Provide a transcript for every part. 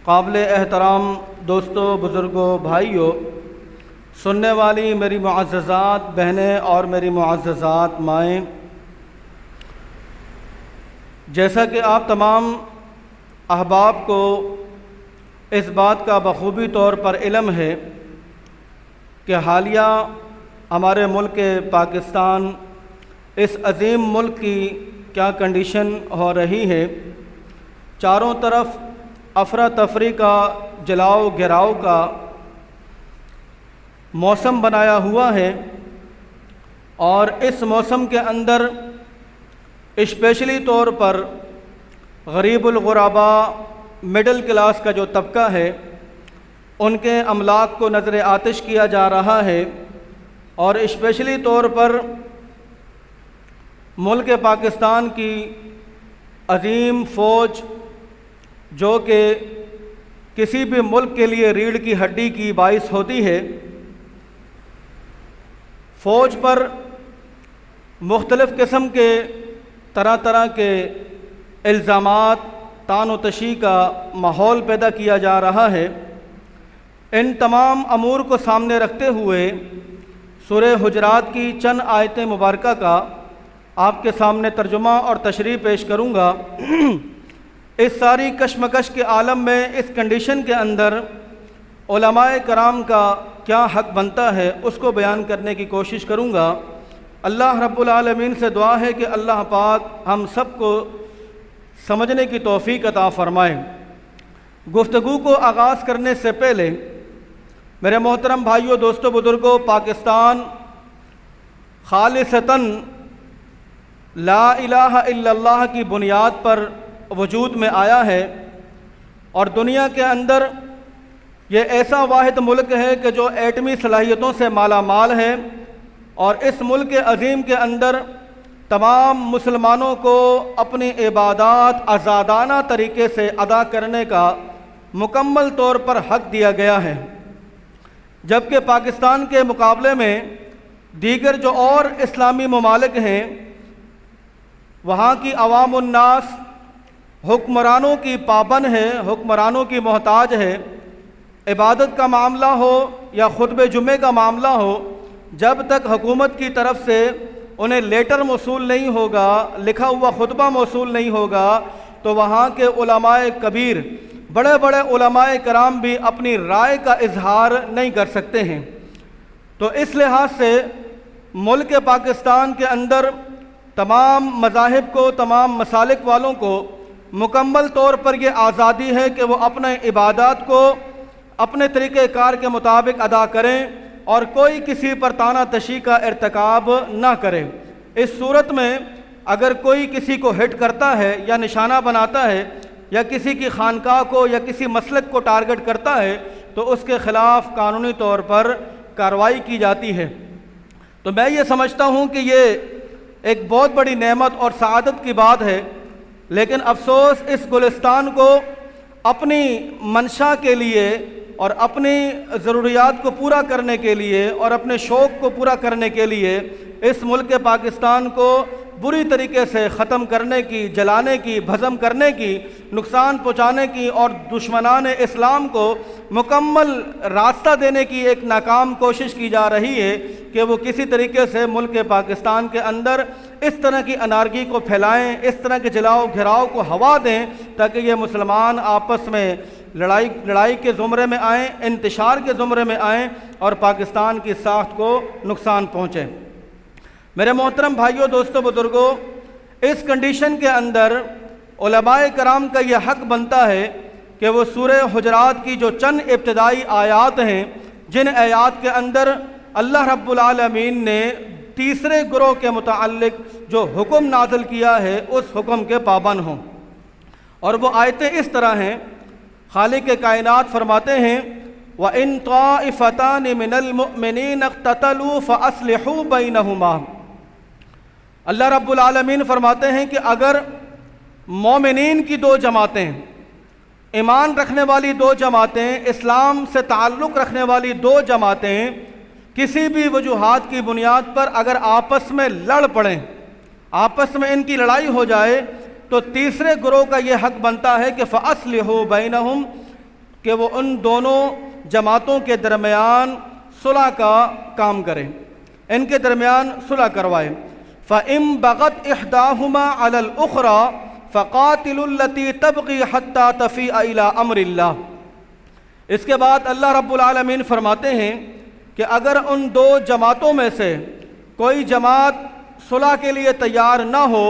قابل احترام دوستوں، بزرگوں، بھائیوں، سننے والی میری معززات بہنیں اور میری معززات مائیں، جیسا کہ آپ تمام احباب کو اس بات کا بخوبی طور پر علم ہے کہ حالیہ ہمارے ملک پاکستان، اس عظیم ملک کی کیا کنڈیشن ہو رہی ہے۔ چاروں طرف افراتفری کا، جلاؤ گراؤ کا موسم بنایا ہوا ہے، اور اس موسم کے اندر اسپیشلی طور پر غریب الغرباء، مڈل کلاس کا جو طبقہ ہے، ان کے املاک کو نظر آتش کیا جا رہا ہے، اور اسپیشلی طور پر ملک پاکستان کی عظیم فوج، جو کہ کسی بھی ملک کے لیے ریڑھ کی ہڈی کی باعث ہوتی ہے، فوج پر مختلف قسم کے طرح طرح کے الزامات، طعن و تشیع کا ماحول پیدا کیا جا رہا ہے۔ ان تمام امور کو سامنے رکھتے ہوئے سورہ حجرات کی چند آیت مبارکہ کا آپ کے سامنے ترجمہ اور تشریح پیش کروں گا۔ اس ساری کشمکش کے عالم میں، اس کنڈیشن کے اندر علماء کرام کا کیا حق بنتا ہے، اس کو بیان کرنے کی کوشش کروں گا۔ اللہ رب العالمین سے دعا ہے کہ اللہ پاک ہم سب کو سمجھنے کی توفیق عطا فرمائے۔ گفتگو کو آغاز کرنے سے پہلے میرے محترم بھائیوں، دوستوں، بزرگوں، پاکستان خالصتاً لا الہ الا اللہ کی بنیاد پر وجود میں آیا ہے، اور دنیا کے اندر یہ ایسا واحد ملک ہے کہ جو ایٹمی صلاحیتوں سے مالا مال ہے، اور اس ملک عظیم کے اندر تمام مسلمانوں کو اپنی عبادات آزادانہ طریقے سے ادا کرنے کا مکمل طور پر حق دیا گیا ہے، جبکہ پاکستان کے مقابلے میں دیگر جو اور اسلامی ممالک ہیں، وہاں کی عوام الناس حکمرانوں کی پابند ہے، حکمرانوں کی محتاج ہے۔ عبادت کا معاملہ ہو یا خطبہ جمعے کا معاملہ ہو، جب تک حکومت کی طرف سے انہیں لیٹر موصول نہیں ہوگا، لکھا ہوا خطبہ موصول نہیں ہوگا، تو وہاں کے علماء کبیر، بڑے بڑے علماء کرام بھی اپنی رائے کا اظہار نہیں کر سکتے ہیں۔ تو اس لحاظ سے ملک پاکستان کے اندر تمام مذاہب کو، تمام مسالک والوں کو مکمل طور پر یہ آزادی ہے کہ وہ اپنے عبادات کو اپنے طریقہ کار کے مطابق ادا کریں، اور کوئی کسی پر طعنہ تشیع کا ارتکاب نہ کرے۔ اس صورت میں اگر کوئی کسی کو ہٹ کرتا ہے یا نشانہ بناتا ہے، یا کسی کی خانقاہ کو یا کسی مسلک کو ٹارگٹ کرتا ہے، تو اس کے خلاف قانونی طور پر کارروائی کی جاتی ہے۔ تو میں یہ سمجھتا ہوں کہ یہ ایک بہت بڑی نعمت اور سعادت کی بات ہے، لیکن افسوس اس گلستان کو اپنی منشا کے لیے اور اپنی ضروریات کو پورا کرنے کے لیے اور اپنے شوق کو پورا کرنے کے لیے اس ملک پاکستان کو بری طریقے سے ختم کرنے کی، جلانے کی، بھسم کرنے کی، نقصان پہنچانے کی، اور دشمنان اسلام کو مکمل راستہ دینے کی ایک ناکام کوشش کی جا رہی ہے کہ وہ کسی طریقے سے ملک پاکستان کے اندر اس طرح کی انارکی کو پھیلائیں، اس طرح کے جلاؤ گھراؤ کو ہوا دیں، تاکہ یہ مسلمان آپس میں لڑائی کے زمرے میں آئیں، انتشار کے زمرے میں آئیں، اور پاکستان کی ساخت کو نقصان پہنچے۔ میرے محترم بھائیوں، دوستوں، بزرگوں، اس کنڈیشن کے اندر علماء کرام کا یہ حق بنتا ہے کہ وہ سورہ حجرات کی جو چند ابتدائی آیات ہیں، جن آیات کے اندر اللہ رب العالمین نے تیسرے گروہ کے متعلق جو حکم نازل کیا ہے، اس حکم کے پابند ہوں۔ اور وہ آیتیں اس طرح ہیں، خالق کائنات فرماتے ہیں وَإِن طَائِفَتَانِ مِنَ الْمُؤْمِنِينَ اقْتَتَلُوا فَأَصْلِحُوا بَيْنَهُمَا۔ اللہ رب العالمین فرماتے ہیں کہ اگر مومنین کی دو جماعتیں، ایمان رکھنے والی دو جماعتیں، اسلام سے تعلق رکھنے والی دو جماعتیں کسی بھی وجوہات کی بنیاد پر اگر آپس میں لڑ پڑیں، آپس میں ان کی لڑائی ہو جائے، تو تیسرے گروہ کا یہ حق بنتا ہے کہ فَأَصْلِحُوا بَيْنَهُمْ، کہ وہ ان دونوں جماعتوں کے درمیان صلح کا کام کرے، ان کے درمیان صلح کروائے۔ فَإِن بَغَتْ إِحْدَاهُمَا عَلَى الْأُخْرَى فَقَاتِلُوا الَّتِي تَبْغِي حَتَّى تَفِيءَ إِلَىٰ أَمْرِ اللَّهِ۔ اس کے بعد اللہ رب العالمین فرماتے ہیں کہ اگر ان دو جماعتوں میں سے کوئی جماعت صلح کے لیے تیار نہ ہو،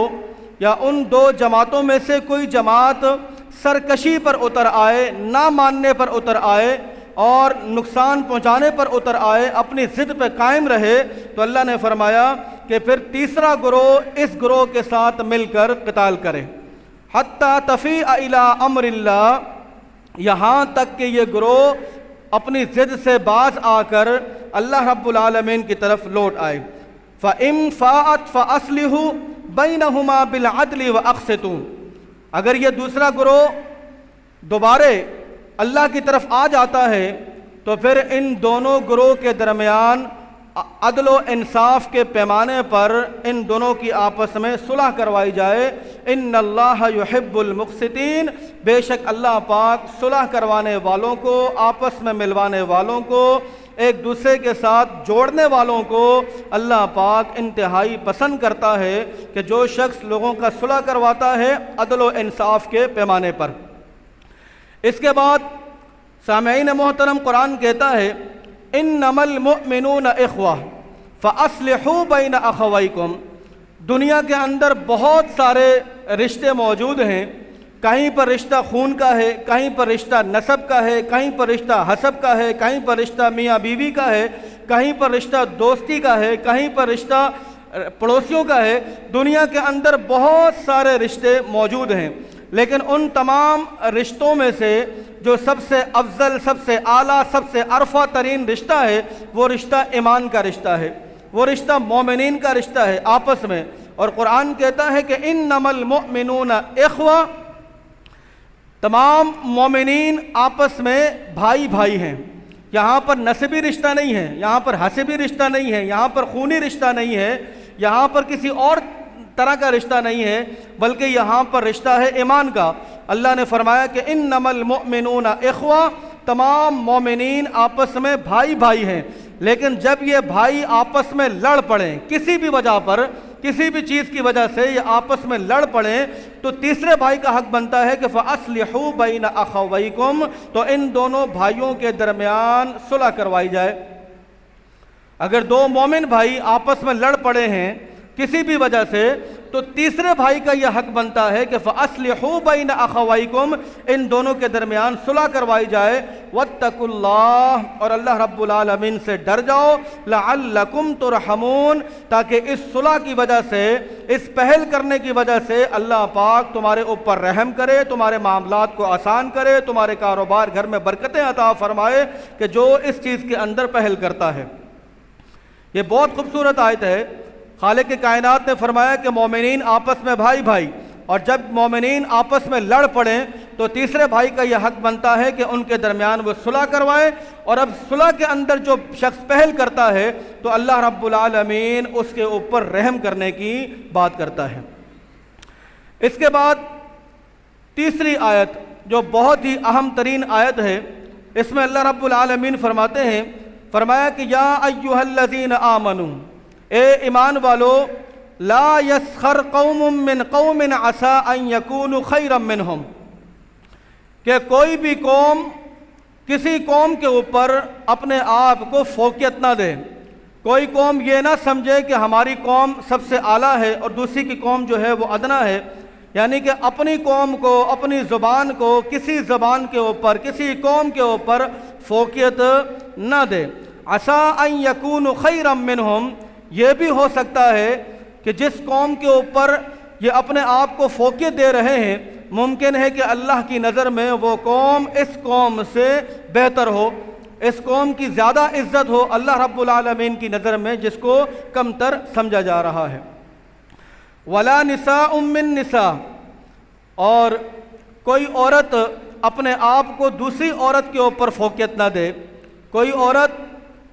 یا ان دو جماعتوں میں سے کوئی جماعت سرکشی پر اتر آئے، نہ ماننے پر اتر آئے اور نقصان پہنچانے پر اتر آئے، اپنی ضد پہ قائم رہے، تو اللہ نے فرمایا کہ پھر تیسرا گروہ اس گروہ کے ساتھ مل کر قتال کرے، حتیٰ تفیء الی امر اللہ، یہاں تک کہ یہ گروہ اپنی ضد سے باز آ کر اللہ رب العالمین کی طرف لوٹ آئے۔ فَإِن فَاءَتْ فَأَصْلِحُوا بَيْنَهُمَا بِالْعَدْلِ وَأَقْسِطُوا، اگر یہ دوسرا گروہ دوبارے اللہ کی طرف آ جاتا ہے تو پھر ان دونوں گروہ کے درمیان عدل و انصاف کے پیمانے پر ان دونوں کی آپس میں صلح کروائی جائے۔ ان اللہ یحب المقسطین، بے شک اللہ پاک صلح کروانے والوں کو، آپس میں ملوانے والوں کو، ایک دوسرے کے ساتھ جوڑنے والوں کو اللہ پاک انتہائی پسند کرتا ہے، کہ جو شخص لوگوں کا صلح کرواتا ہے عدل و انصاف کے پیمانے پر۔ اس کے بعد سامعین محترم، قرآن کہتا ہے انما المؤمنون اخوہ فاصلحوا بین اخویکم۔ دنیا کے اندر بہت سارے رشتے موجود ہیں، کہیں پر رشتہ خون کا ہے، کہیں پر رشتہ نسب کا ہے، کہیں پر رشتہ حسب کا ہے، کہیں پر رشتہ میاں بیوی کا ہے، کہیں پر رشتہ دوستی کا ہے، کہیں پر رشتہ پڑوسیوں کا ہے۔ دنیا کے اندر بہت سارے رشتے موجود ہیں، لیکن ان تمام رشتوں میں سے جو سب سے افضل، سب سے اعلیٰ، سب سے عرفہ ترین رشتہ ہے، وہ رشتہ ایمان کا رشتہ ہے، وہ رشتہ مومنین کا رشتہ ہے آپس میں۔ اور قرآن کہتا ہے کہ انما المؤمنون اخوہ، تمام مومنین آپس میں بھائی بھائی ہیں۔ یہاں پر نسبی رشتہ نہیں ہے، یہاں پر حسبی رشتہ نہیں ہے، یہاں پر خونی رشتہ نہیں ہے، یہاں پر کسی اور طرح کا رشتہ نہیں ہے، بلکہ یہاں پر رشتہ ہے ایمان کا۔ اللہ نے فرمایا کہ انما المؤمنون اخوہ، تمام مومنین آپس میں بھائی بھائی ہیں، لیکن جب یہ بھائی آپس میں لڑ پڑیں کسی بھی وجہ پر، کسی بھی چیز کی وجہ سے یہ آپس میں لڑ پڑیں، تو تیسرے بھائی کا حق بنتا ہے کہ فَأَصْلِحُوا بَيْنَ أَخَوَيْكُمْ، تو ان دونوں بھائیوں کے درمیان صلح کروائی جائے۔ اگر دو مومن بھائی آپس میں لڑ پڑے ہیں کسی بھی وجہ سے، تو تیسرے بھائی کا یہ حق بنتا ہے کہ فَأَصْلِحُوا بَيْنَ أَخَوَيْكُمْ، ان دونوں کے درمیان صلح کروائی جائے۔ وَاتَّقُوا اللَّهَ، اور اللہ رب العالمین سے ڈر جاؤ، لَعَلَّكُمْ تُرْحَمُونَ، تاکہ اس صلح کی وجہ سے، اس پہل کرنے کی وجہ سے اللہ پاک تمہارے اوپر رحم کرے، تمہارے معاملات کو آسان کرے، تمہارے کاروبار گھر میں برکتیں عطا فرمائے، کہ جو اس چیز کے اندر پہل کرتا ہے۔ یہ بہت خوبصورت آیت ہے۔ خالق کائنات نے فرمایا کہ مومنین آپس میں بھائی بھائی، اور جب مومنین آپس میں لڑ پڑیں تو تیسرے بھائی کا یہ حق بنتا ہے کہ ان کے درمیان وہ صلح کروائے، اور اب صلح کے اندر جو شخص پہل کرتا ہے تو اللہ رب العالمین اس کے اوپر رحم کرنے کی بات کرتا ہے۔ اس کے بعد تیسری آیت جو بہت ہی اہم ترین آیت ہے، اس میں اللہ رب العالمین فرماتے ہیں، فرمایا کہ یا ایھا الذین آمنوا، اے ایمان والو، لا یسخر قوم من قوم عسى ان یکونوا خیرا منہم، کہ کوئی بھی قوم کسی قوم کے اوپر اپنے آپ کو فوقیت نہ دے۔ کوئی قوم یہ نہ سمجھے کہ ہماری قوم سب سے اعلیٰ ہے اور دوسری کی قوم جو ہے وہ ادنا ہے، یعنی کہ اپنی قوم کو، اپنی زبان کو کسی زبان کے اوپر، کسی قوم کے اوپر فوقیت نہ دے۔ عسى ان یکونوا خیرا منہم، یہ بھی ہو سکتا ہے کہ جس قوم کے اوپر یہ اپنے آپ کو فوقیت دے رہے ہیں، ممکن ہے کہ اللہ کی نظر میں وہ قوم اس قوم سے بہتر ہو، اس قوم کی زیادہ عزت ہو اللہ رب العالمین کی نظر میں، جس کو کم تر سمجھا جا رہا ہے۔ وَلَا نِسَاءٌ مِّن نِسَاء، اور کوئی عورت اپنے آپ کو دوسری عورت کے اوپر فوقیت نہ دے، کوئی عورت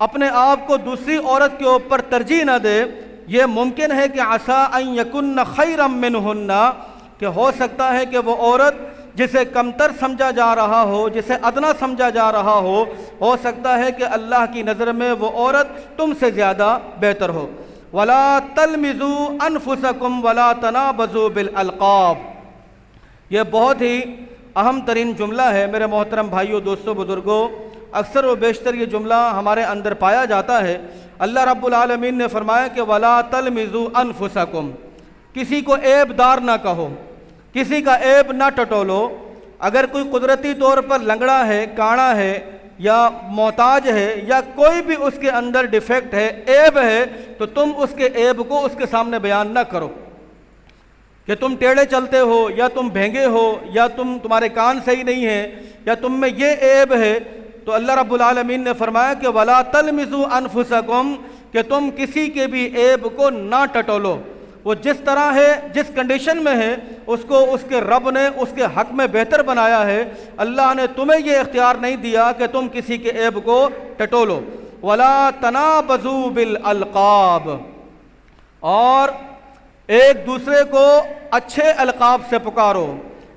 اپنے آپ کو دوسری عورت کے اوپر ترجیح نہ دے۔ یہ ممکن ہے کہ عسیٰ ان یکن خیرا منہن، کہ ہو سکتا ہے کہ وہ عورت جسے کمتر سمجھا جا رہا ہو، جسے ادنا سمجھا جا رہا ہو سکتا ہے کہ اللہ کی نظر میں وہ عورت تم سے زیادہ بہتر ہو۔ وَلَا تَلْمِزُوا أَنفُسَكُمْ وَلَا تَنَابَزُوا بِالْأَلْقَابِ، یہ بہت ہی اہم ترین جملہ ہے میرے محترم بھائیوں، دوستوں، بزرگوں۔ اکثر و بیشتر یہ جملہ ہمارے اندر پایا جاتا ہے۔ اللہ رب العالمین نے فرمایا کہ وَلَا تَلْمِزُوا أَنفُسَكُمْ، کسی کو عیب دار نہ کہو، کسی کا عیب نہ ٹٹولو۔ اگر کوئی قدرتی طور پر لنگڑا ہے، کانا ہے یا محتاج ہے یا کوئی بھی اس کے اندر ڈیفیکٹ ہے، عیب ہے، تو تم اس کے عیب کو اس کے سامنے بیان نہ کرو کہ تم ٹیڑھے چلتے ہو یا تم بھینگے ہو یا تمہارے کان صحیح نہیں ہیں یا تم میں یہ عیب ہے۔ تو اللہ رب العالمین نے فرمایا کہ وَلَا تَلْمِزُوا أَنفُسَكُمْ، کہ تم کسی کے بھی عیب کو نہ ٹٹولو۔ وہ جس طرح ہے، جس کنڈیشن میں ہے، اس کو اس کے رب نے اس کے حق میں بہتر بنایا ہے۔ اللہ نے تمہیں یہ اختیار نہیں دیا کہ تم کسی کے عیب کو ٹٹولو۔ وَلَا تَنَابَزُوا بِالْأَلْقَابِ، اور ایک دوسرے کو اچھے القاب سے پکارو،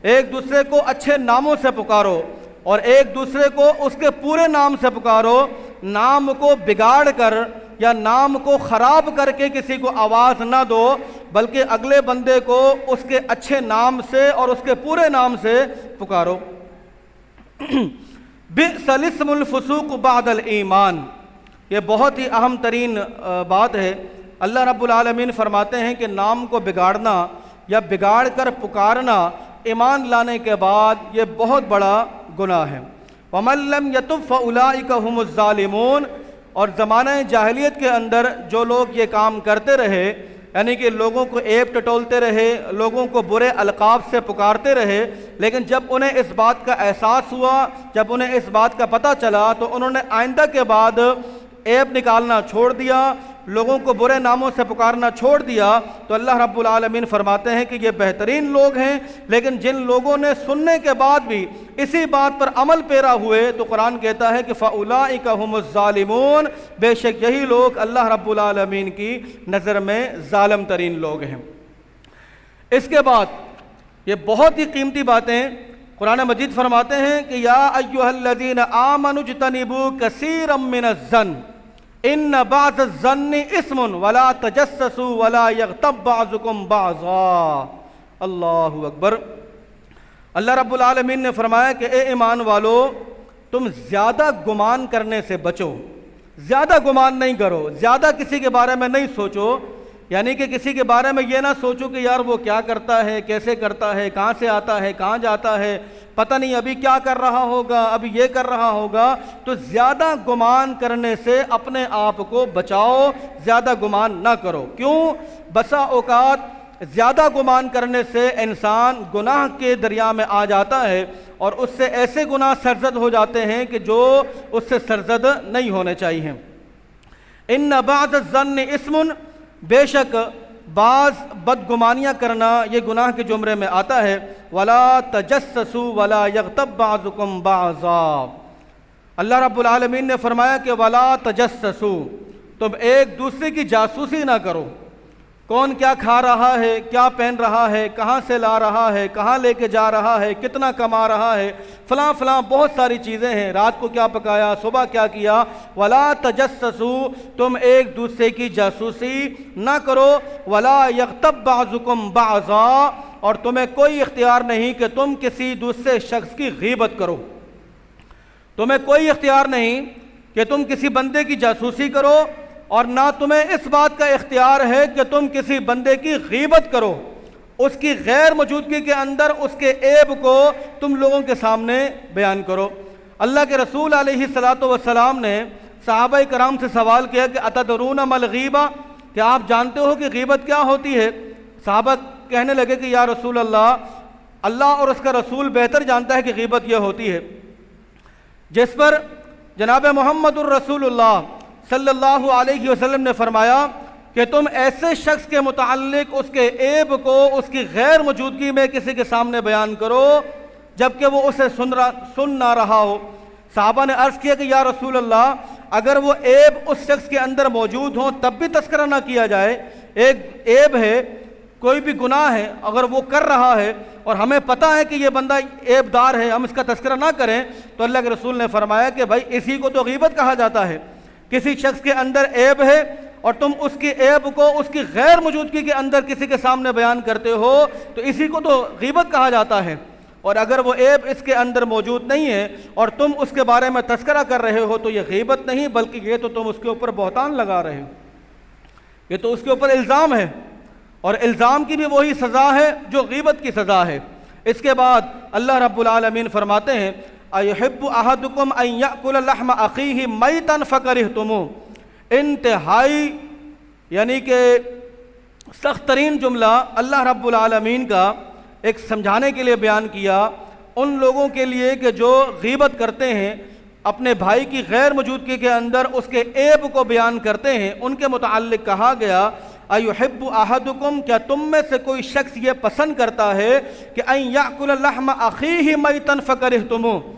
ایک دوسرے کو اچھے ناموں سے پکارو، اور ایک دوسرے کو اس کے پورے نام سے پکارو۔ نام کو بگاڑ کر یا نام کو خراب کر کے کسی کو آواز نہ دو، بلکہ اگلے بندے کو اس کے اچھے نام سے اور اس کے پورے نام سے پکارو۔ بئس الاسم الفسوق بعد الایمان، یہ بہت ہی اہم ترین بات ہے۔ اللہ رب العالمین فرماتے ہیں کہ نام کو بگاڑنا یا بگاڑ کر پکارنا ایمان لانے کے بعد یہ بہت بڑا گناہ ہے۔ وَمَن لَّمْ يَتُبْ فَأُولَٰئِكَ هُمُ الظَّالِمُونَ، اور زمانہ جاہلیت کے اندر جو لوگ یہ کام کرتے رہے، یعنی کہ لوگوں کو عیب ٹٹولتے رہے، لوگوں کو برے القاب سے پکارتے رہے، لیکن جب انہیں اس بات کا احساس ہوا، جب انہیں اس بات کا پتہ چلا، تو انہوں نے آئندہ کے بعد عیب نکالنا چھوڑ دیا، لوگوں کو برے ناموں سے پکارنا چھوڑ دیا۔ تو اللہ رب العالمین فرماتے ہیں کہ یہ بہترین لوگ ہیں۔ لیکن جن لوگوں نے سننے کے بعد بھی اسی بات پر عمل پیرا ہوئے، تو قرآن کہتا ہے کہ فَأُولَٰئِكَ هُمُ الظَّالِمُونَ، بے شک یہی لوگ اللہ رب العالمین کی نظر میں ظالم ترین لوگ ہیں۔ اس کے بعد یہ بہت ہی قیمتی باتیں قرآن مجید فرماتے ہیں کہ یا ایھا الذین آمنوا اجتنبوا کثیرا من الظن ان بعض الظن اسم ولا تجسسوا ولا یغتب بعضکم بعضا۔ اللہ اکبر۔ اللہ رب العالمین نے فرمایا کہ اے ایمان والو، تم زیادہ گمان کرنے سے بچو، زیادہ گمان نہیں کرو، زیادہ کسی کے بارے میں نہیں سوچو، یعنی کہ کسی کے بارے میں یہ نہ سوچو کہ یار وہ کیا کرتا ہے، کیسے کرتا ہے، کہاں سے آتا ہے، کہاں جاتا ہے، پتہ نہیں ابھی کیا کر رہا ہوگا، ابھی یہ کر رہا ہوگا۔ تو زیادہ گمان کرنے سے اپنے آپ کو بچاؤ، زیادہ گمان نہ کرو۔ کیوں؟ بسا اوقات زیادہ گمان کرنے سے انسان گناہ کے دریا میں آ جاتا ہے، اور اس سے ایسے گناہ سرزد ہو جاتے ہیں کہ جو اس سے سرزد نہیں ہونے چاہیے۔ ان بعض الظن اسم، بے شک بعض بدگمانیاں کرنا یہ گناہ کے زمرے میں آتا ہے۔ ولا تجسسوا ولا یغتب بعضکم بعضا، اللہ رب العالمین نے فرمایا کہ ولا تجسسوا، تم ایک دوسرے کی جاسوسی نہ کرو۔ کون کیا کھا رہا ہے، کیا پہن رہا ہے، کہاں سے لا رہا ہے، کہاں لے کے جا رہا ہے، کتنا کما رہا ہے، فلاں فلاں بہت ساری چیزیں ہیں، رات کو کیا پکایا، صبح کیا کیا۔ ولا تجسسوا، تم ایک دوسرے کی جاسوسی نہ کرو۔ ولا یغتب بعضکم بعضا، اور تمہیں کوئی اختیار نہیں کہ تم کسی دوسرے شخص کی غیبت کرو۔ تمہیں کوئی اختیار نہیں کہ تم کسی بندے کی جاسوسی کرو، اور نہ تمہیں اس بات کا اختیار ہے کہ تم کسی بندے کی غیبت کرو، اس کی غیر موجودگی کے اندر اس کے عیب کو تم لوگوں کے سامنے بیان کرو۔ اللہ کے رسول علیہ الصلاۃ والسلام نے صحابہ کرام سے سوال کیا کہ اتدرون ما الغیبہ، کیا آپ جانتے ہو کہ غیبت کیا ہوتی ہے؟ صحابہ کہنے لگے کہ یا رسول اللہ اور اس کا رسول بہتر جانتا ہے کہ غیبت یہ ہوتی ہے۔ جس پر جناب محمد الرسول اللہ صلی اللہ علیہ وسلم نے فرمایا کہ تم ایسے شخص کے متعلق اس کے عیب کو اس کی غیر موجودگی میں کسی کے سامنے بیان کرو جبکہ وہ اسے سن نہ رہا ہو۔ صحابہ نے عرض کیا کہ یا رسول اللہ، اگر وہ عیب اس شخص کے اندر موجود ہوں تب بھی تذکرہ نہ کیا جائے؟ ایک عیب ہے کوئی بھی گناہ ہے اگر وہ کر رہا ہے اور ہمیں پتہ ہے کہ یہ بندہ عیب دار ہے، ہم اس کا تذکرہ نہ کریں، تو اللہ کے رسول نے فرمایا کہ بھائی اسی کو تو غیبت کہا جاتا ہے۔ کسی شخص کے اندر عیب ہے اور تم اس کی عیب کو اس کی غیر موجودگی کے اندر کسی کے سامنے بیان کرتے ہو تو اسی کو تو غیبت کہا جاتا ہے۔ اور اگر وہ عیب اس کے اندر موجود نہیں ہے اور تم اس کے بارے میں تذکرہ کر رہے ہو تو یہ غیبت نہیں، بلکہ یہ تو تم اس کے اوپر بہتان لگا رہے ہو، یہ تو اس کے اوپر الزام ہے، اور الزام کی بھی وہی سزا ہے جو غیبت کی سزا ہے۔ اس کے بعد اللہ رب العالمین فرماتے ہیں اَيُحِبُّ أَحَدُكُمْ أَن يَأْكُلَ لَحْمَ أَخِيهِ مَيْتًا فَكَرِهْتُمُوهُ، انتہائی یعنی کہ سخت ترین جملہ اللہ رب العالمین کا ایک سمجھانے کے لیے بیان کیا ان لوگوں کے لیے کہ جو غیبت کرتے ہیں، اپنے بھائی کی غیر موجودگی کے اندر اس کے عیب کو بیان کرتے ہیں، ان کے متعلق کہا گیا اَيُحِبُّ أَحَدُكُمْ، کیا تم میں سے کوئی شخص یہ پسند کرتا ہے کہ أَن يَأْكُلَ لَحْمَ أَخِيهِ مَيْتًا فَكَرِهْتُمُوهُ،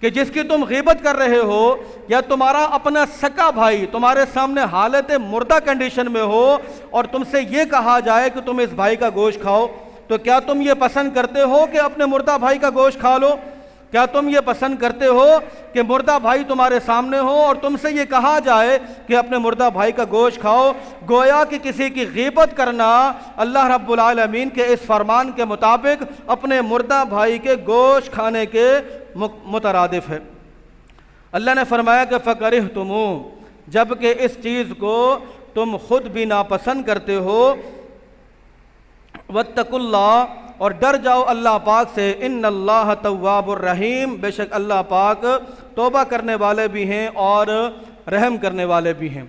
کہ جس کی تم غیبت کر رہے ہو یا تمہارا اپنا سکا بھائی تمہارے سامنے حالت مردہ کنڈیشن میں ہو اور تم سے یہ کہا جائے کہ تم اس بھائی کا گوشت کھاؤ، تو کیا تم یہ پسند کرتے ہو کہ اپنے مردہ بھائی کا گوشت کھا لو؟ کیا تم یہ پسند کرتے ہو کہ مردہ بھائی تمہارے سامنے ہو اور تم سے یہ کہا جائے کہ اپنے مردہ بھائی کا گوشت کھاؤ؟ گویا کہ کسی کی غیبت کرنا اللہ رب العالمین کے اس فرمان کے مطابق اپنے مردہ بھائی کے گوشت کھانے کے مترادف ہے۔ اللہ نے فرمایا کہ فَكَرِهْتُمُوهُ، جبکہ اس چیز کو تم خود بھی ناپسند کرتے ہو، وَاتَّقُوا اللَّهَ، اور ڈر جاؤ اللہ پاک سے، ان اللہ تواب الرحیم، بے شک اللہ پاک توبہ کرنے والے بھی ہیں اور رحم کرنے والے بھی ہیں۔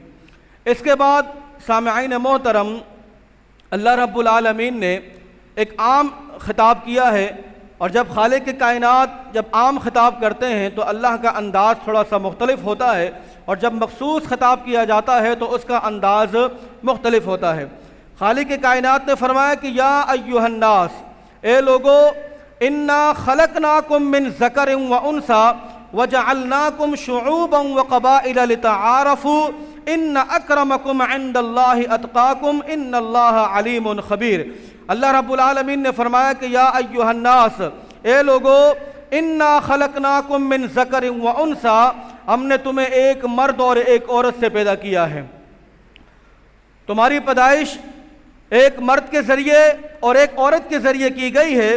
اس کے بعد سامعین محترم، اللہ رب العالمین نے ایک عام خطاب کیا ہے، اور جب خالق کائنات جب عام خطاب کرتے ہیں تو اللہ کا انداز تھوڑا سا مختلف ہوتا ہے، اور جب مخصوص خطاب کیا جاتا ہے تو اس کا انداز مختلف ہوتا ہے۔ خالق کائنات نے فرمایا کہ یا ایھا الناس، اے لوگو، انا خلقناکم من ذکر و انثی وجعلناکم شعوبا وقبائل لتعارفوا ان اکرمکم عند اللہ اتقاکم ان اللہ علیم خبیر۔ اللہ رب العالمین نے فرمایا کہ یا ایھا الناس، اے لوگو، انا خلقناکم من ذکر و انثی، ہم نے تمہیں ایک مرد اور ایک عورت سے پیدا کیا ہے۔ تمہاری پیدائش ایک مرد کے ذریعے اور ایک عورت کے ذریعے کی گئی ہے۔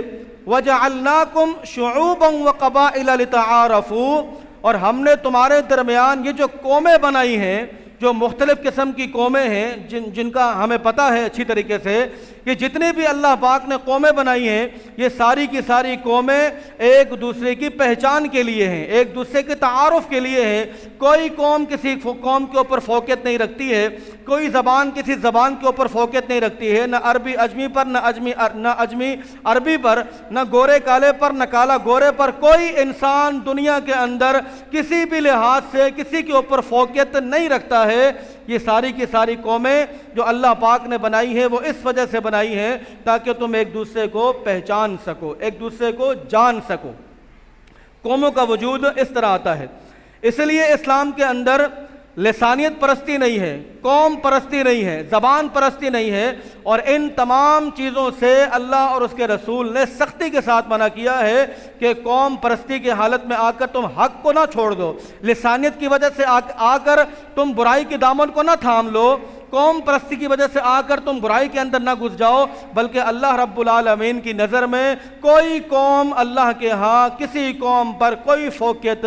وَجَعَلْنَاكُمْ شُعُوبًا وَقَبَائِلَ لِتَعَارَفُوا، اور ہم نے تمہارے درمیان یہ جو قومیں بنائی ہیں، جو مختلف قسم کی قومیں ہیں جن کا ہمیں پتہ ہے اچھی طریقے سے، یہ جتنے بھی اللہ پاک نے قومیں بنائی ہیں یہ ساری کی ساری قومیں ایک دوسرے کی پہچان کے لیے ہیں، ایک دوسرے کے تعارف کے لیے ہیں۔ کوئی قوم کسی قوم کے اوپر فوقیت نہیں رکھتی ہے، کوئی زبان کسی زبان کے اوپر فوقیت نہیں رکھتی ہے، نہ عربی اجمی پر، نہ اجمی عربی پر، نہ گورے کالے پر، نہ کالا گورے پر۔ کوئی انسان دنیا کے اندر کسی بھی لحاظ سے کسی کے اوپر فوقیت نہیں رکھتا ہے۔ یہ ساری کی ساری قومیں جو اللہ پاک نے بنائی ہیں وہ اس وجہ سے بنائی ہیں تاکہ تم ایک دوسرے کو پہچان سکو، ایک دوسرے کو جان سکو۔ قوموں کا وجود اس طرح آتا ہے۔ اس لیے اسلام کے اندر لسانیت پرستی نہیں ہے، قوم پرستی نہیں ہے، زبان پرستی نہیں ہے، اور ان تمام چیزوں سے اللہ اور اس کے رسول نے سختی کے ساتھ منع کیا ہے کہ قوم پرستی کی حالت میں آ کر تم حق کو نہ چھوڑ دو، لسانیت کی وجہ سے آ کر تم برائی کے دامن کو نہ تھام لو، قوم پرستی کی وجہ سے آ کر تم برائی کے اندر نہ گھس جاؤ، بلکہ اللہ رب العالمین کی نظر میں کوئی قوم اللہ کے ہاں کسی قوم پر کوئی فوقیت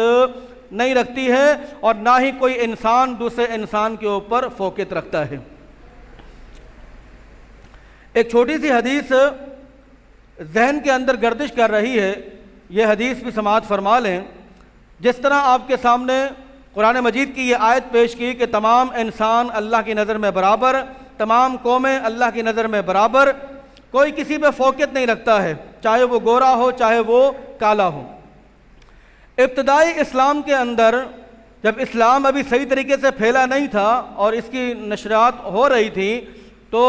نہیں رکھتی ہے، اور نہ ہی کوئی انسان دوسرے انسان کے اوپر فوقیت رکھتا ہے۔ ایک چھوٹی سی حدیث ذہن کے اندر گردش کر رہی ہے، یہ حدیث بھی سماعت فرما لیں۔ جس طرح آپ کے سامنے قرآن مجید کی یہ آیت پیش کی کہ تمام انسان اللہ کی نظر میں برابر، تمام قومیں اللہ کی نظر میں برابر، کوئی کسی پہ فوقیت نہیں رکھتا ہے، چاہے وہ گورا ہو چاہے وہ کالا ہو۔ ابتدائی اسلام کے اندر جب اسلام ابھی صحیح طریقے سے پھیلا نہیں تھا اور اس کی نشریات ہو رہی تھی تو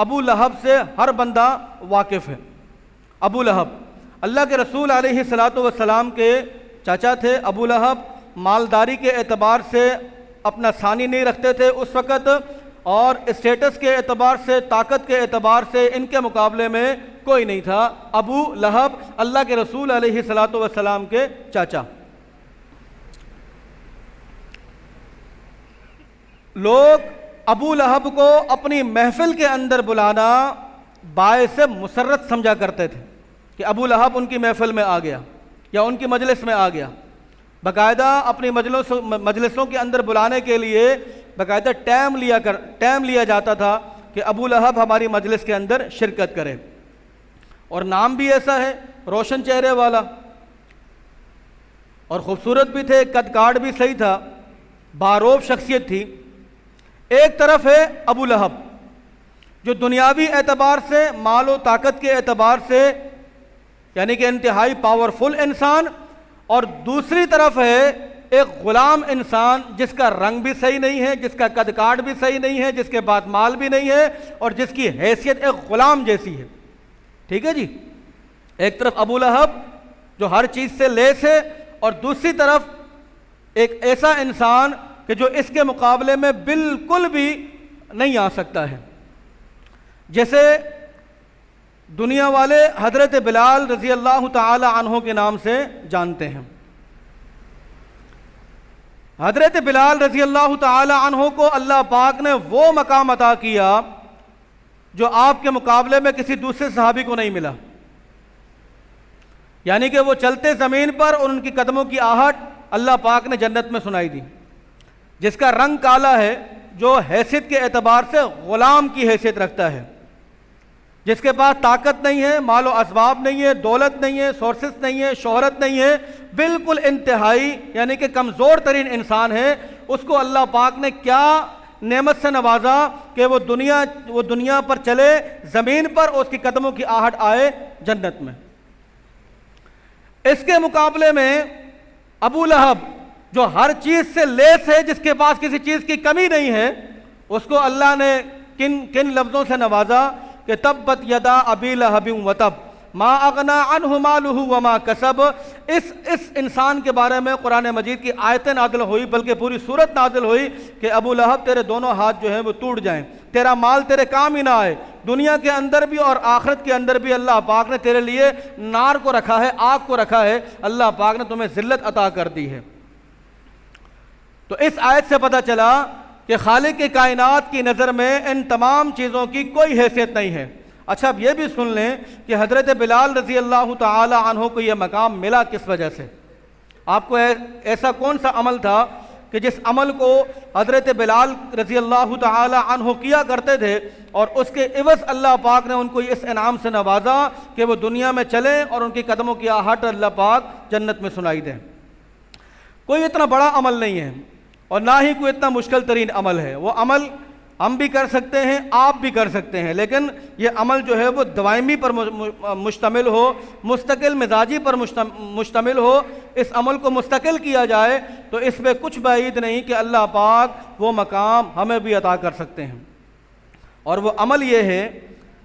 ابو لہب سے ہر بندہ واقف ہے۔ ابو لہب اللہ کے رسول علیہ السلام کے چاچا تھے۔ ابو لہب مالداری کے اعتبار سے اپنا ثانی نہیں رکھتے تھے، اس وقت اور اسٹیٹس کے اعتبار سے، طاقت کے اعتبار سے ان کے مقابلے میں کوئی نہیں تھا۔ ابو لہب اللہ کے رسول علیہ الصلاۃ والسلام کے چاچا۔ لوگ ابو لہب کو اپنی محفل کے اندر بلانا باعث مسرت سمجھا کرتے تھے کہ ابو لہب ان کی محفل میں آ گیا یا ان کی مجلس میں آ گیا۔ باقاعدہ اپنی مجلسوں کے اندر بلانے کے لیے باقاعدہ ٹائم لیا جاتا تھا کہ ابو لہب ہماری مجلس کے اندر شرکت کرے، اور نام بھی ایسا ہے، روشن چہرے والا، اور خوبصورت بھی تھے، قد کاٹ بھی صحیح تھا، باروب شخصیت تھی۔ ایک طرف ہے ابو لہب جو دنیاوی اعتبار سے، مال و طاقت کے اعتبار سے یعنی کہ انتہائی پاورفل انسان، اور دوسری طرف ہے ایک غلام انسان جس کا رنگ بھی صحیح نہیں ہے، جس کا قد کاٹ بھی صحیح نہیں ہے، جس کے بعد مال بھی نہیں ہے، اور جس کی حیثیت ایک غلام جیسی ہے۔ ٹھیک ہے جی، ایک طرف ابو لہب جو ہر چیز سے لیس ہے، اور دوسری طرف ایک ایسا انسان کہ جو اس کے مقابلے میں بالکل بھی نہیں آ سکتا ہے۔ جیسے دنیا والے حضرت بلال رضی اللہ تعالی عنہ کے نام سے جانتے ہیں۔ حضرت بلال رضی اللہ تعالی عنہ کو اللہ پاک نے وہ مقام عطا کیا جو آپ کے مقابلے میں کسی دوسرے صحابی کو نہیں ملا، یعنی کہ وہ چلتے زمین پر اور ان کی قدموں کی آہٹ اللہ پاک نے جنت میں سنائی دی۔ جس کا رنگ کالا ہے، جو حیثیت کے اعتبار سے غلام کی حیثیت رکھتا ہے، جس کے پاس طاقت نہیں ہے، مال و اسباب نہیں ہے، دولت نہیں ہے، سورسز نہیں ہے، شہرت نہیں ہے، بالکل انتہائی یعنی کہ کمزور ترین انسان ہے، اس کو اللہ پاک نے کیا نعمت سے نوازا کہ وہ دنیا پر چلے زمین پر، اور اس کی قدموں کی آہٹ آئے جنت میں۔ اس کے مقابلے میں ابو لہب جو ہر چیز سے لیس ہے، جس کے پاس کسی چیز کی کمی نہیں ہے، اس کو اللہ نے کن لفظوں سے نوازا کہ تبت یدا ابی لہب وتب ما اغنی عنہ مالہ وما کسب۔ اس انسان کے بارے میں قرآن مجید کی آیتیں نازل ہوئی، بلکہ پوری سورت نازل ہوئی کہ ابو لہب تیرے دونوں ہاتھ جو ہیں وہ ٹوٹ جائیں، تیرا مال تیرے کام ہی نہ آئے، دنیا کے اندر بھی اور آخرت کے اندر بھی اللہ پاک نے تیرے لیے نار کو رکھا ہے، آگ کو رکھا ہے، اللہ پاک نے تمہیں ذلت عطا کر دی ہے۔ تو اس آیت سے پتہ چلا کہ خالق کائنات کی نظر میں ان تمام چیزوں کی کوئی حیثیت نہیں ہے۔ اچھا اب یہ بھی سن لیں کہ حضرت بلال رضی اللہ تعالی عنہ کو یہ مقام ملا کس وجہ سے۔ آپ کو ایسا کون سا عمل تھا کہ جس عمل کو حضرت بلال رضی اللہ تعالی عنہ کیا کرتے تھے، اور اس کے عوض اللہ پاک نے ان کو اس انعام سے نوازا کہ وہ دنیا میں چلیں اور ان کی قدموں کی آہٹ اللہ پاک جنت میں سنائی دیں۔ کوئی اتنا بڑا عمل نہیں ہے، اور نہ ہی کوئی اتنا مشکل ترین عمل ہے۔ وہ عمل ہم بھی کر سکتے ہیں، آپ بھی کر سکتے ہیں، لیکن یہ عمل جو ہے وہ دائمی پر مشتمل ہو، مستقل مزاجی پر مشتمل ہو، اس عمل کو مستقل کیا جائے تو اس میں کچھ بعید نہیں کہ اللہ پاک وہ مقام ہمیں بھی عطا کر سکتے ہیں۔ اور وہ عمل یہ ہے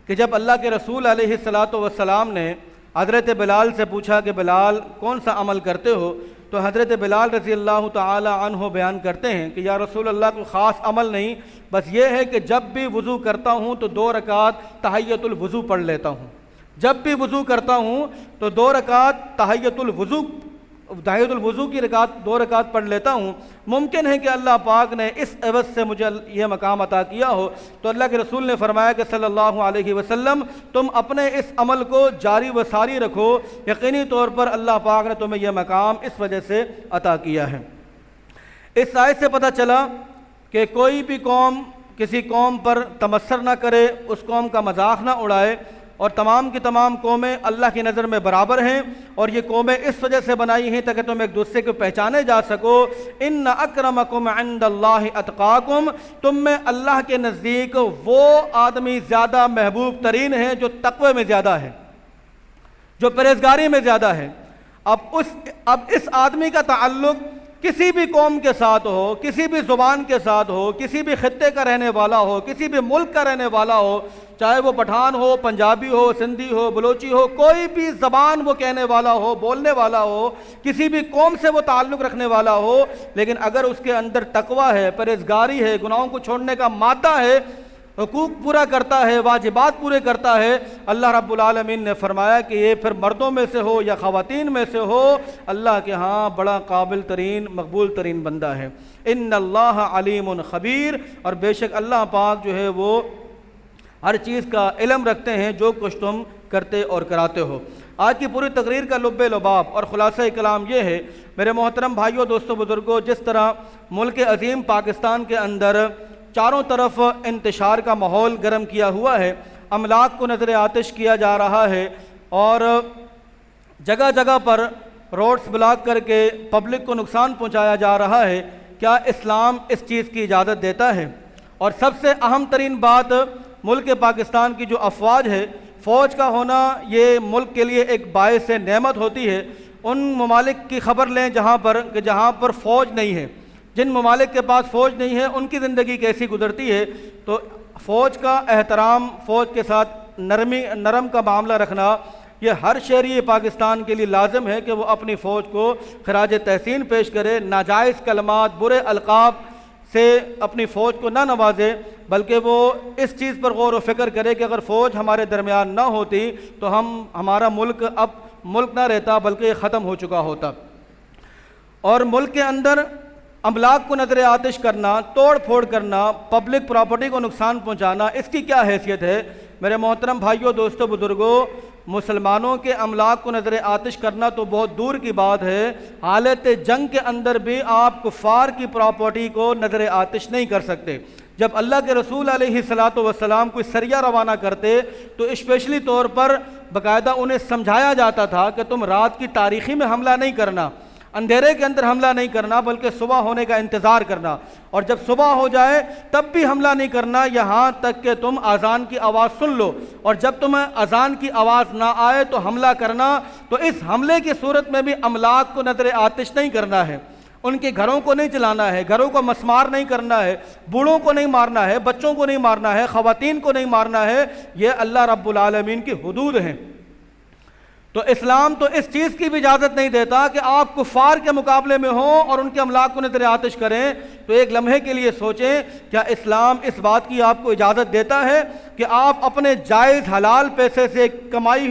کہ جب اللہ کے رسول علیہ الصلاۃ والسلام نے حضرت بلال سے پوچھا کہ بلال کون سا عمل کرتے ہو، تو حضرت بلال رضی اللہ تعالی عنہ بیان کرتے ہیں کہ یا رسول اللہ کوئی خاص عمل نہیں، بس یہ ہے کہ جب بھی وضو کرتا ہوں تو 2 رکعت تحیۃ الوضو پڑھ لیتا ہوں، جب بھی وضو کرتا ہوں تو 2 رکعت تحیۃ الوضو کی 2 رکعت پڑھ لیتا ہوں۔ ممکن ہے کہ اللہ پاک نے اس عوض سے مجھے یہ مقام عطا کیا ہو۔ تو اللہ کے رسول نے فرمایا کہ صلی اللہ علیہ وسلم تم اپنے اس عمل کو جاری و ساری رکھو، یقینی طور پر اللہ پاک نے تمہیں یہ مقام اس وجہ سے عطا کیا ہے۔ اس آیت سے پتہ چلا کہ کوئی بھی قوم کسی قوم پر تمسخر نہ کرے، اس قوم کا مذاق نہ اڑائے، اور تمام کی تمام قومیں اللہ کی نظر میں برابر ہیں، اور یہ قومیں اس وجہ سے بنائی ہیں تاکہ تم ایک دوسرے کو پہچانے جا سکو۔ ان اکرمکم عند اللہ اتقاکم، تم میں اللہ کے نزدیک وہ آدمی زیادہ محبوب ترین ہے جو تقوی میں زیادہ ہے، جو پرہیزگاری میں زیادہ ہے۔ اب اس آدمی کا تعلق کسی بھی قوم کے ساتھ ہو، کسی بھی زبان کے ساتھ ہو، کسی بھی خطے کا رہنے والا ہو، کسی بھی ملک کا رہنے والا ہو، چاہے وہ پٹھان ہو، پنجابی ہو، سندھی ہو، بلوچی ہو، کوئی بھی زبان وہ کہنے والا ہو، بولنے والا ہو، کسی بھی قوم سے وہ تعلق رکھنے والا ہو، لیکن اگر اس کے اندر تقویٰ ہے، پرہیزگاری ہے، گناہوں کو چھوڑنے کا مادہ ہے، حقوق پورا کرتا ہے، واجبات پورے کرتا ہے، اللہ رب العالمین نے فرمایا کہ یہ پھر مردوں میں سے ہو یا خواتین میں سے ہو، اللہ کے ہاں بڑا قابل ترین، مقبول ترین بندہ ہے۔ ان اللہ علیم خبیر، اور بے شک اللہ پاک جو ہے وہ ہر چیز کا علم رکھتے ہیں جو کچھ تم کرتے اور کراتے ہو۔ آج کی پوری تقریر کا لب لباب اور خلاصہ کلام یہ ہے میرے محترم بھائیوں، دوستوں، بزرگوں، جس طرح ملک عظیم پاکستان کے اندر چاروں طرف انتشار کا ماحول گرم کیا ہوا ہے، املاک کو نظر آتش کیا جا رہا ہے، اور جگہ جگہ پر روڈز بلاک کر کے پبلک کو نقصان پہنچایا جا رہا ہے، کیا اسلام اس چیز کی اجازت دیتا ہے؟ اور سب سے اہم ترین بات، ملک پاکستان کی جو افواج ہے، فوج کا ہونا یہ ملک کے لیے ایک باعث نعمت ہوتی ہے۔ ان ممالک کی خبر لیں جہاں پر فوج نہیں ہے، جن ممالک کے پاس فوج نہیں ہے ان کی زندگی کیسی گزرتی ہے۔ تو فوج کا احترام، فوج کے ساتھ نرم کا معاملہ رکھنا، یہ ہر شہری پاکستان کے لیے لازم ہے کہ وہ اپنی فوج کو خراج تحسین پیش کرے، ناجائز کلمات، برے القاب سے اپنی فوج کو نہ نوازے، بلکہ وہ اس چیز پر غور و فکر کرے کہ اگر فوج ہمارے درمیان نہ ہوتی تو ہمارا ملک اب ملک نہ رہتا بلکہ یہ ختم ہو چکا ہوتا۔ اور ملک کے اندر املاک کو نظر آتش کرنا، توڑ پھوڑ کرنا، پبلک پراپرٹی کو نقصان پہنچانا، اس کی کیا حیثیت ہے؟ میرے محترم بھائیوں، دوستوں، بزرگوں، مسلمانوں کے املاک کو نظر آتش کرنا تو بہت دور کی بات ہے، حالت جنگ کے اندر بھی آپ کفار کی پراپرٹی کو نظر آتش نہیں کر سکتے۔ جب اللہ کے رسول علیہ الصلاۃ والسلام کوئی سریہ روانہ کرتے تو اسپیشلی طور پر باقاعدہ انہیں سمجھایا جاتا تھا کہ تم رات کی تاریکی میں حملہ نہیں کرنا، اندھیرے کے اندر حملہ نہیں کرنا، بلکہ صبح ہونے کا انتظار کرنا، اور جب صبح ہو جائے تب بھی حملہ نہیں کرنا یہاں تک کہ تم اذان کی آواز سن لو، اور جب تمہیں اذان کی آواز نہ آئے تو حملہ کرنا۔ تو اس حملے کی صورت میں بھی املاک کو نظر آتش نہیں کرنا ہے، ان کے گھروں کو نہیں جلانا ہے، گھروں کو مسمار نہیں کرنا ہے، بوڑھوں کو نہیں مارنا ہے، بچوں کو نہیں مارنا ہے، خواتین کو نہیں مارنا ہے، یہ اللہ رب العالمین کی حدود ہیں۔ تو اسلام تو اس چیز کی بھی اجازت نہیں دیتا کہ آپ کفار کے مقابلے میں ہوں اور ان کے املاک کو نظر آتش کریں۔ تو ایک لمحے کے لیے سوچیں، کیا اسلام اس بات کی آپ کو اجازت دیتا ہے کہ آپ اپنے جائز حلال پیسے سے کمائی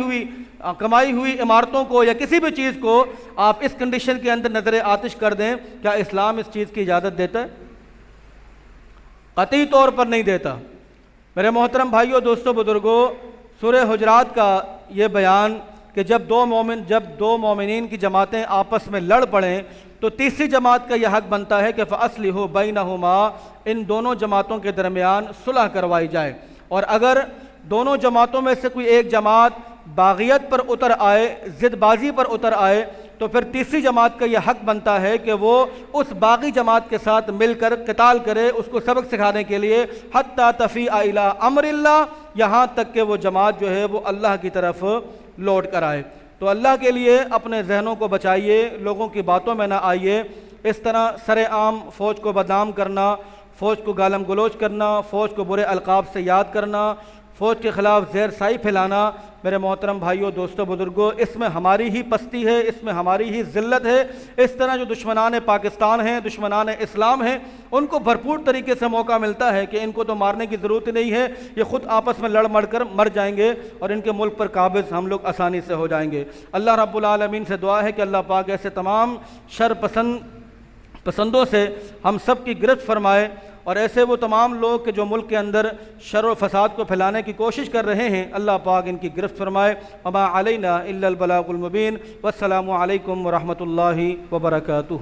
ہوئی عمارتوں کو یا کسی بھی چیز کو آپ اس کنڈیشن کے اندر نظر آتش کر دیں؟ کیا اسلام اس چیز کی اجازت دیتا ہے؟ قطعی طور پر نہیں دیتا۔ میرے محترم بھائیوں، دوستوں، بزرگوں، سورہ حجرات کا یہ بیان کہ جب دو مومنین کی جماعتیں آپس میں لڑ پڑیں تو تیسری جماعت کا یہ حق بنتا ہے کہ فَأَصْلِحُوا بَيْنَهُمَا، ان دونوں جماعتوں کے درمیان صلح کروائی جائے۔ اور اگر دونوں جماعتوں میں سے کوئی ایک جماعت باغیت پر اتر آئے، ضد بازی پر اتر آئے، تو پھر تیسری جماعت کا یہ حق بنتا ہے کہ وہ اس باغی جماعت کے ساتھ مل کر قتال کرے، اس کو سبق سکھانے کے لیے، حتیٰ تفیء الی امر اللہ، یہاں تک کہ وہ جماعت جو ہے وہ اللہ کی طرف لوٹ کر آئے۔ تو اللہ کے لیے اپنے ذہنوں کو بچائیے، لوگوں کی باتوں میں نہ آئیے۔ اس طرح سر عام فوج کو بدنام کرنا، فوج کو گالم گلوچ کرنا، فوج کو برے القاب سے یاد کرنا، فوج کے خلاف زیر سائی پھیلانا، میرے محترم بھائیوں، دوستوں، بزرگوں، اس میں ہماری ہی پستی ہے، اس میں ہماری ہی ذلت ہے۔ اس طرح جو دشمنان پاکستان ہیں، دشمنان اسلام ہیں، ان کو بھرپور طریقے سے موقع ملتا ہے کہ ان کو تو مارنے کی ضرورت نہیں ہے، یہ خود آپس میں لڑ مڑ کر مر جائیں گے اور ان کے ملک پر قابض ہم لوگ آسانی سے ہو جائیں گے۔ اللہ رب العالمین سے دعا ہے کہ اللہ پاک ایسے تمام شر پسندوں سے ہم سب کی گرفت فرمائے، اور ایسے وہ تمام لوگ کہ جو ملک کے اندر شر و فساد کو پھیلانے کی کوشش کر رہے ہیں، اللہ پاک ان کی گرفت فرمائے۔ وما علینا الا البلاغ المبین، والسلام علیکم ورحمۃ اللہ وبرکاتہ۔